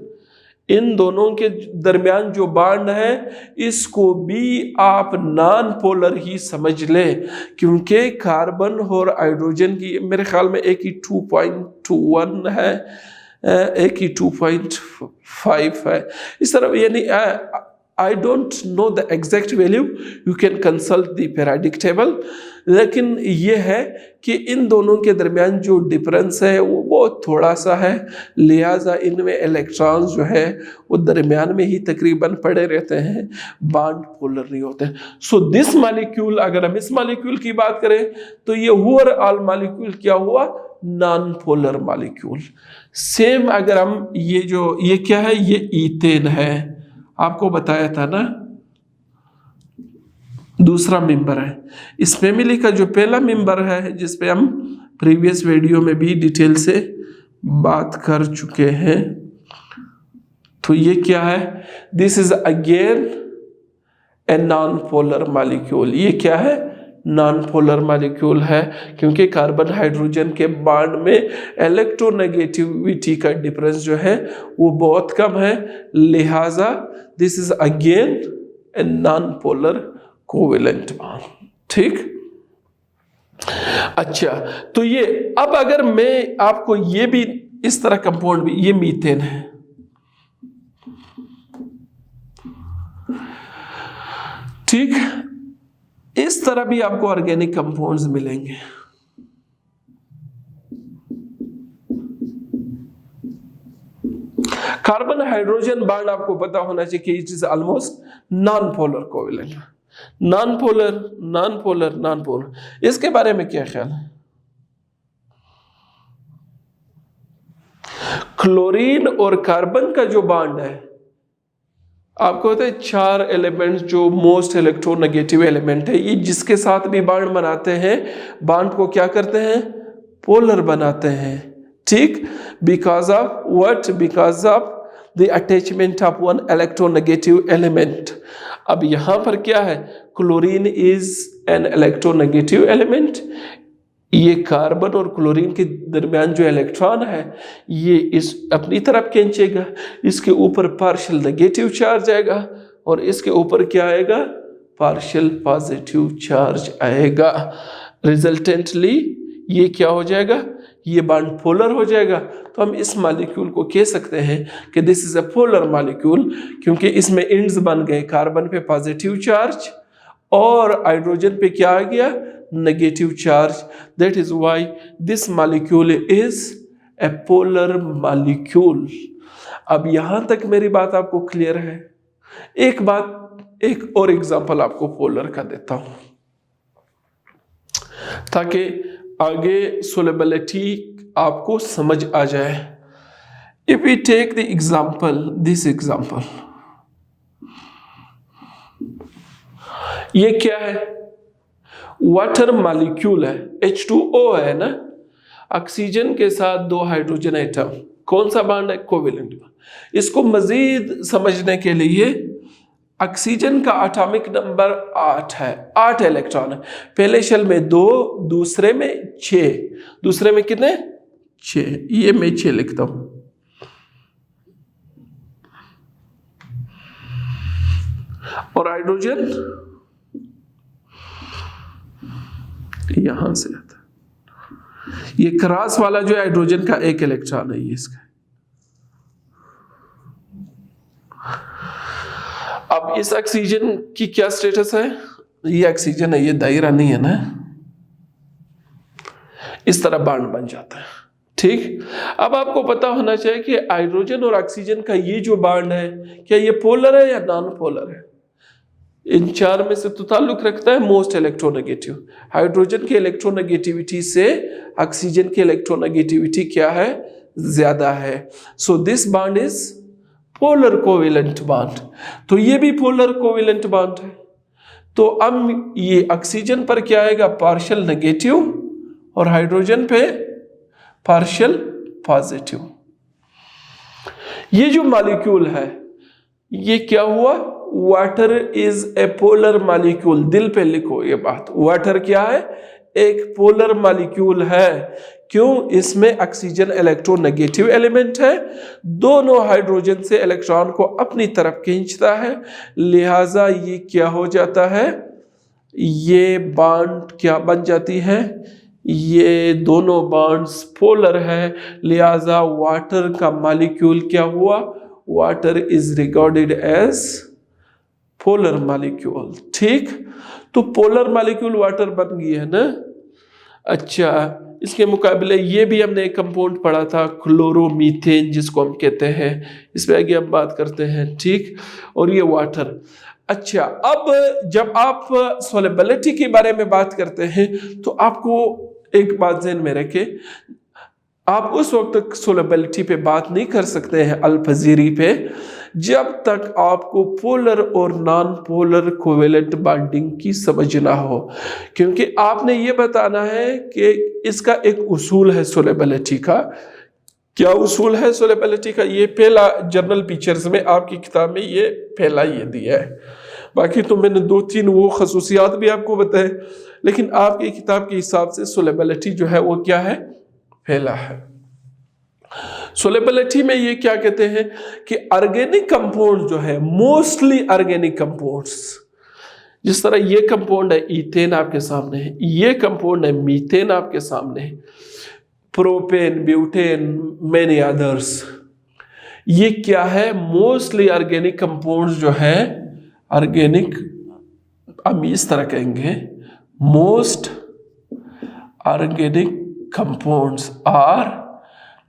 इन दोनों के दरमियान जो बॉन्ड है इसको भी आप नॉन पोलर ही समझ ले, क्योंकि कार्बन और हाइड्रोजन की मेरे ख्याल में एक ही 2.21 है, एक ही 2.5 है इस तरह। यानी I don't know the exact value, you can consult the periodic table, लेकिन ये है कि इन दोनों के दरमियान जो डिफरेंस है वो बहुत थोड़ा सा है, लिहाजा इनमें इलेक्ट्रॉन्स जो है वो दरमियान में ही तकरीबन पड़े रहते हैं, बॉन्ड पोलर नहीं होते। सो दिस मॉलिक्यूल, अगर हम इस मॉलिक्यूल की बात करें तो ये ओवरऑल मॉलिक्यूल क्या हुआ? Non polar molecule. सेम अगर हम ये क्या है? ये ईथेन है, आपको बताया था ना, दूसरा मेंबर है। इस फैमिली का जो पहला मेंबर है, जिस पे हम प्रीवियस वीडियो में भी डिटेल से बात कर चुके हैं, तो ये क्या है? This is again a non polar molecule. ये क्या है? नॉन पोलर मॉलिक्यूल है, क्योंकि कार्बन हाइड्रोजन के बॉन्ड में इलेक्ट्रोनेगेटिविटी का डिफरेंस जो है वो बहुत कम है, लिहाजा this is again a non polar covalent bond. ठीक, अच्छा, तो ये अब अगर मैं आपको ये भी इस तरह कंपाउंड भी, ये मीथेन है, ठीक, इस तरह भी आपको ऑर्गेनिक कंपाउंड्स मिलेंगे। कार्बन हाइड्रोजन बॉन्ड आपको पता होना चाहिए कि it is almost non polar covalent. Non polar, non polar, non polar, इसके बारे में क्या ख्याल है? क्लोरीन और कार्बन का जो बॉन्ड है, आपको पता है 4 एलिमेंट्स जो मोस्ट इलेक्ट्रोनेगेटिव एलिमेंट है, ये जिसके साथ भी बॉन्ड बनाते हैं, बॉन्ड को क्या करते हैं? पोलर बनाते हैं। ठीक, because of what? Because of the attachment of one electronegative element. अब यहां पर क्या है? Chlorine is an electronegative element. ये कार्बन और क्लोरीन के दरमियान जो इलेक्ट्रॉन है, ये इस अपनी तरफ खींचेगा, इसके ऊपर पार्शियल नेगेटिव चार्ज आएगा और इसके ऊपर क्या आएगा? पार्शियल पॉजिटिव चार्ज आएगा। रिजल्टेंटली ये क्या हो जाएगा? ये बॉन्ड पोलर हो जाएगा। तो हम इस मॉलिक्यूल को कह सकते हैं कि this is a polar molecule, क्योंकि इसमें एंड्स बन गए, कार्बन पे पॉजिटिव चार्ज और हाइड्रोजन पे क्या आ गया? Negative charge. That is why this molecule is a polar molecule. अब यहां तक मेरी बात आपको क्लियर है? एक और एग्जांपल आपको पोलर का देता हूं ताकि आगे सोलेबिलिटी आपको समझ आ जाए। If we take the example, this example, ये क्या है? वाटर मॉलिक्यूल है, H2O है ना, ऑक्सीजन के साथ 2 हाइड्रोजन एटम। कौन सा बॉन्ड है? Covalent bond. इसको मजीद समझने के लिए ऑक्सीजन का एटॉमिक नंबर 8 है, 8 इलेक्ट्रॉन है। पहले शेल में 2, दूसरे में 6, दूसरे में कितने? 6। ये मैं 6 लिखता हूं। और हाइड्रोजन यहां से आता है, ये क्रॉस वाला जो हाइड्रोजन का 1 इलेक्ट्रॉन है, ये इसका। अब इस ऑक्सीजन की क्या स्टेटस है? ये ऑक्सीजन है, ये दायरा नहीं है ना, इस तरह बॉन्ड बन जाता है। ठीक, अब आपको पता होना चाहिए कि हाइड्रोजन और ऑक्सीजन का ये जो बॉन्ड है, क्या ये पोलर है या नॉन पोलर है? इन 4 में से तो ताल्लुक रखता है मोस्ट इलेक्ट्रोनेगेटिव। हाइड्रोजन की इलेक्ट्रोनेगेटिविटी से ऑक्सीजन की इलेक्ट्रोनेगेटिविटी क्या है? ज्यादा है। So this bond is polar covalent bond. तो ये भी पोलर कोवेलेंट बॉन्ड है। तो अब ये ऑक्सीजन पर क्या आएगा? पार्शियल नेगेटिव, और हाइड्रोजन पे पार्शियल पॉजिटिव। ये जो मॉलिक्यूल है, ये क्या हुआ? Water is a polar molecule. दिल पे लिखो ये बात, वाटर क्या है? एक पोलर मॉलिक्यूल है। क्यों? इसमें ऑक्सीजन इलेक्ट्रोनेगेटिव एलिमेंट है, दोनों हाइड्रोजन से इलेक्ट्रॉन को अपनी तरफ खींचता है, लिहाजा ये क्या हो जाता है? ये बॉन्ड क्या बन जाती है? ये दोनों बॉन्ड्स पोलर है, लिहाजा वाटर का मॉलिक्यूल क्या हुआ? Water is regarded as polar molecule. ठीक, तो पोलर मॉलिक्यूल वाटर बन गई है ना। अच्छा, इसके मुकाबले ये भी हमने एक कंपाउंड पढ़ा था, क्लोरोमीथेन, जिसको हम कहते हैं, इस पे आगे हम बात करते हैं। ठीक, और ये वाटर। अच्छा, अब जब आप सोलेबिलिटी के बारे में बात करते हैं तो आपको एक बात ध्यान में रखें, आप उस वक्त तक सोलेबिलिटी पे बात नहीं कर सकते हैं, अल्पजीरी पे, जब तक आपको पोलर और नॉन पोलर कोवेलेंट बॉन्डिंग की समझ ना हो, क्योंकि आपने ये बताना है कि इसका एक उसूल है सोलेबिलिटी का। क्या उसूल है सोलेबिलिटी का? ये पहला जर्नल पिक्चर्स में आपकी किताब में ये पहला ये दिया है। बाकी तो मैंने 2-3 वो खसूसियात भी आपको बताए, लेकिन आपकी किताब के हिसाब से सोलेबिलिटी जो है वो क्या है? पहला है। सोलेबिलिटी में ये क्या कहते हैं कि ऑर्गेनिक कंपाउंड जो है, मोस्टली ऑर्गेनिक कंपाउंड्स, जिस तरह ये कंपाउंड है ईथेन आपके सामने है, ये कंपाउंड है मीथेन आपके सामने है, प्रोपेन, ब्यूटेन, मेनी अदर्स, ये क्या है? मोस्टली ऑर्गेनिक कंपाउंड्स जो है, ऑर्गेनिक हम इस तरह कहेंगे, most organic compounds are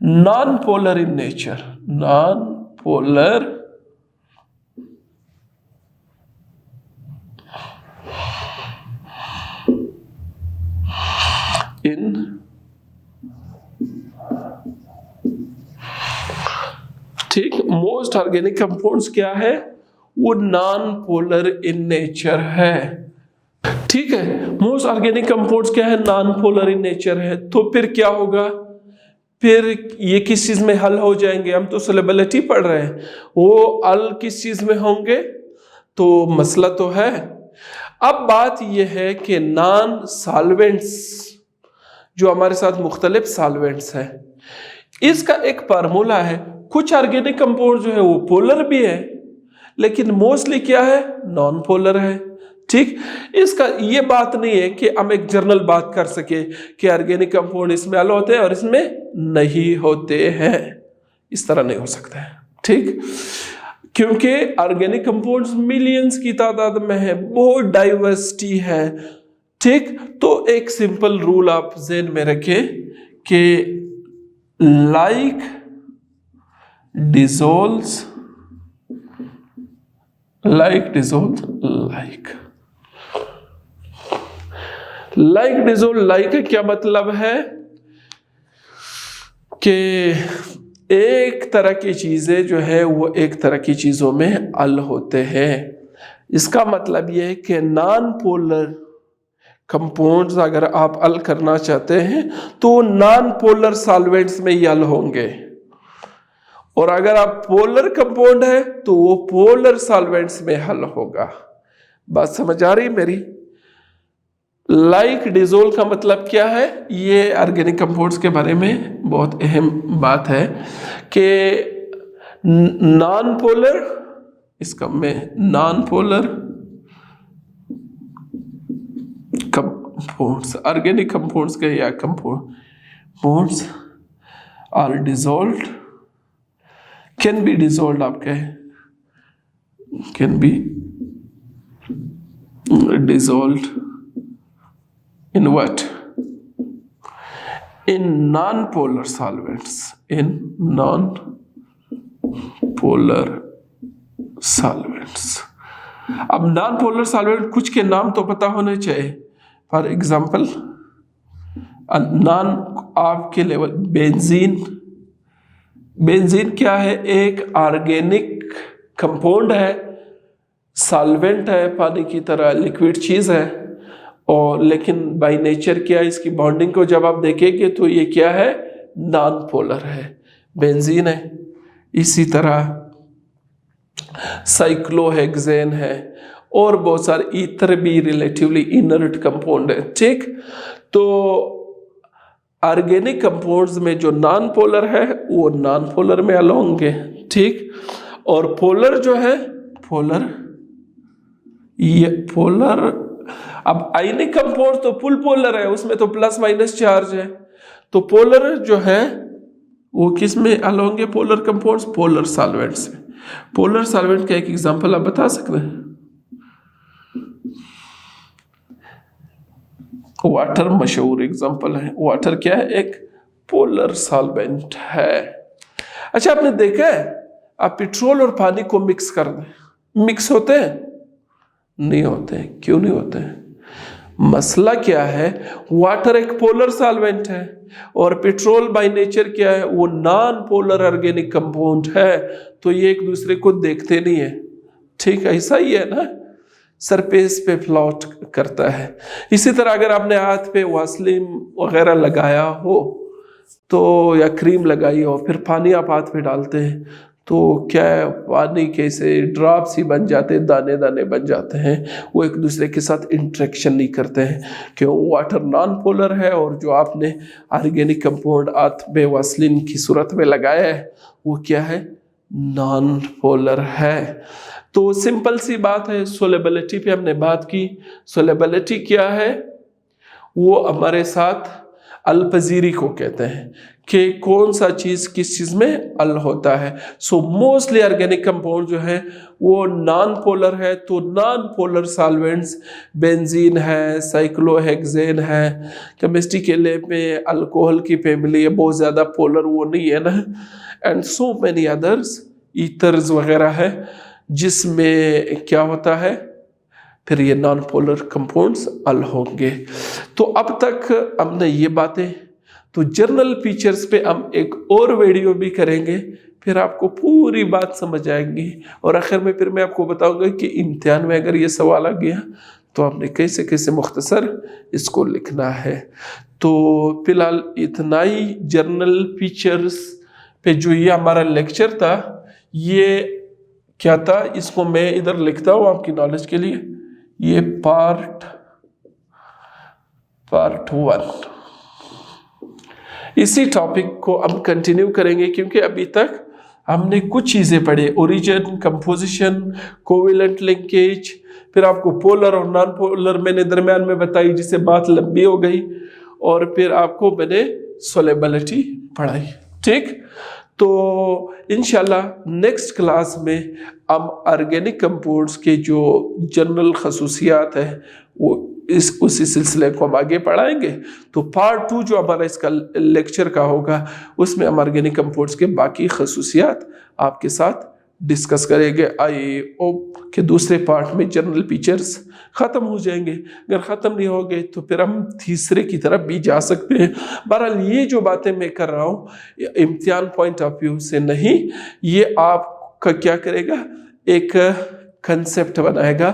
non polar in nature, non polar in ठीक, मोस्ट ऑर्गेनिक कंपाउंड्स क्या है, वो नॉन पोलर इन नेचर है। ठीक है, मोस्ट ऑर्गेनिक कंपाउंड्स क्या है, नॉन पोलर इन नेचर है। तो फिर क्या होगा, फिर ये किस चीज में हल हो जाएंगे, हम तो सोलेबिलिटी पढ़ रहे हैं, वो हल किस चीज में होंगे, तो मसला तो है। अब बात यह है कि नॉन सॉल्वेंट्स जो हमारे साथ मुख्तलिफ सॉल्वेंट्स हैं, इसका एक फार्मूला है। कुछ ऑर्गेनिक कंपाउंड जो है वो पोलर भी है, लेकिन मोस्टली क्या है, नॉन पोलर है। ठीक, इसका ये बात नहीं है कि हम एक जनरल बात कर सके कि ऑर्गेनिक कंपाउंड इसमें हल होते हैं और इसमें नहीं होते हैं, इस तरह नहीं हो सकता है। ठीक, क्योंकि ऑर्गेनिक कंपाउंड्स मिलियंस की तादाद में है, बहुत डाइवर्सिटी है। ठीक, तो एक सिंपल रूल आप ज़हन में रखें कि like dissolves like dissolves like, like dissolve like क्या मतलब है कि एक तरह की चीजें जो है वो एक तरह की चीजों में हल होते हैं। इसका मतलब यह है कि नॉन पोलर कंपाउंड्स अगर आप हल करना चाहते हैं तो नॉन पोलर सॉल्वेंट्स में ही हल होंगे, और अगर आप पोलर कंपाउंड है तो वो पोलर सॉल्वेंट्स में हल होगा। बात समझ आ रही मेरी? लाइक डिसोल्व का मतलब क्या है, ये ऑर्गेनिक कंपाउंड्स के बारे में बहुत अहम बात है कि नॉन पोलर, इसका में non polar compounds, organic compounds के या compounds are dissolved, can be dissolved, आप कहें can be dissolved in what, in non polar solvents, in non polar solvents. अब नॉन पोलर सॉल्वेंट कुछ के नाम तो पता होने चाहिए। फॉर एग्जाम्पल नॉन आपके लेवल बेंजीन, बेंजीन क्या है, एक ऑर्गेनिक कंपाउंड है, सॉल्वेंट है, पानी की तरह लिक्विड चीज है, और लेकिन बाय नेचर क्या है, इसकी बॉन्डिंग को जब आप देखेंगे तो ये क्या है, नॉन पोलर है, बेंजीन है। इसी तरह साइक्लोहेक्सेन है और बहुत सारे ईथर भी रिलेटिवली इनर्ट कंपाउंड है। ठीक, तो ऑर्गेनिक कंपाउंड्स में जो नॉन पोलर है वो नॉन पोलर में हल होंगे। ठीक, और पोलर जो है, पोलर, ये पोलर, अब आयनिक कंपाउंड तो फुल पोलर है, उसमें तो प्लस माइनस चार्ज है, तो पोलर जो है वो किस में हल होंगे, पोलर कंपाउंड्स, पोलर सॉल्वेंट्स में। पोलर सॉल्वेंट का एक एग्जांपल आप बता सकते हैं? वाटर मशहूर एग्जांपल है। वाटर क्या है, एक पोलर सॉल्वेंट है। अच्छा, आपने देखा है आप पेट्रोल और पानी को मिक्स कर दें, मिक्स होते हैं? नहीं होते हैं। क्यों नहीं होते हैं? मसला क्या है, वाटर एक पोलर सॉल्वेंट है और पेट्रोल बाय नेचर क्या है, वो नॉन पोलर ऑर्गेनिक कंपाउंड है, तो ये एक दूसरे को देखते नहीं है। ठीक, ऐसा ही है ना, सरफेस पे फ्लोट करता है। इसी तरह अगर आपने हाथ पे वासलीन वगैरह लगाया हो तो, या क्रीम लगाई हो, फिर पानी आप हाथ पे डालते हैं तो क्या है, पानी कैसे ड्रॉप्स ही बन जाते हैं, दाने दाने बन जाते हैं, वो एक दूसरे के साथ इंटरेक्शन नहीं करते हैं। क्यों? वाटर नॉन पोलर है, और जो आपने ऑर्गेनिक कंपाउंड हाथ में वासलीन की सूरत में लगाया है वो क्या है, नॉन पोलर है। तो सिंपल सी बात है, सोलेबिलिटी पे हमने बात की। सोलेबिलिटी क्या है, वो हमारे साथ अलपजीरी को कहते हैं कि कौन सा चीज़ किस चीज़ में अल होता है। सो मोस्टली ऑर्गेनिक कंपाउंड जो है वो नॉन पोलर है, तो नॉन पोलर सॉल्वेंट्स बेंजीन है, साइक्लोहेक्सेन है। केमिस्ट्री के लैब में अल्कोहल की फैमिली है, बहुत ज़्यादा पोलर वो नहीं है ना, and so many others, ethers वगैरह है जिसमें क्या होता है फिर ये नॉन पोलर कंपाउंड्स अल होंगे। तो अब तक हमने ये बातें, तो जर्नल फीचर्स पे हम एक और वीडियो भी करेंगे, फिर आपको पूरी बात समझ आएगी। और आखिर में फिर मैं आपको बताऊंगा कि इम्तिहान में अगर ये सवाल आ गया तो आपने कैसे कैसे मुख्तसर इसको लिखना है। तो फिलहाल इतना ही जर्नल फीचर्स पे जो ये हमारा लेक्चर था, ये क्या था, इसको मैं इधर लिखता हूँ आपकी नॉलेज के लिए। ये पार्ट 1, इसी टॉपिक को हम कंटिन्यू करेंगे क्योंकि अभी तक हमने कुछ चीज़ें पढ़ी, ओरिजिन, कंपोजिशन, कोवेलेंट लिंकेज, फिर आपको पोलर और नॉन पोलर मैंने दरम्यान में बताई जिससे बात लंबी हो गई, और फिर आपको मैंने सोलेबिलिटी पढ़ाई। ठीक, तो इंशाल्लाह नेक्स्ट क्लास में हम ऑर्गेनिक कंपाउंड्स के जो जनरल खसूसियात है वो उसी सिलसिले को हम आगे पढ़ाएंगे। तो पार्ट 2 जो हमारा इसका लेक्चर का होगा उसमें हम ऑर्गेनिक कंपाउंड्स के बाकी खसूसियात आपके साथ डिस्कस करेंगे। आई होप कि दूसरे पार्ट में जनरल फीचर्स ख़त्म हो जाएंगे। अगर ख़त्म नहीं हो गए तो फिर हम तीसरे की तरफ भी जा सकते हैं। बहरहाल ये जो बातें मैं कर रहा हूँ इम्तिहान पॉइंट ऑफ व्यू से नहीं, ये आपका क्या करेगा, एक कंसेप्ट बनाएगा,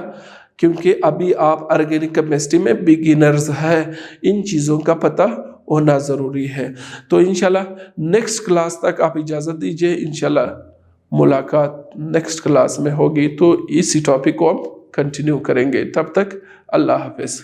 क्योंकि अभी आप ऑर्गेनिक केमिस्ट्री में बिगिनर्स हैं, इन चीज़ों का पता होना ज़रूरी है। तो इंशाल्लाह नेक्स्ट क्लास तक आप इजाज़त दीजिए, इंशाल्लाह मुलाकात नेक्स्ट क्लास में होगी, तो इसी टॉपिक को हम कंटिन्यू करेंगे। तब तक अल्लाह हाफ़िज़।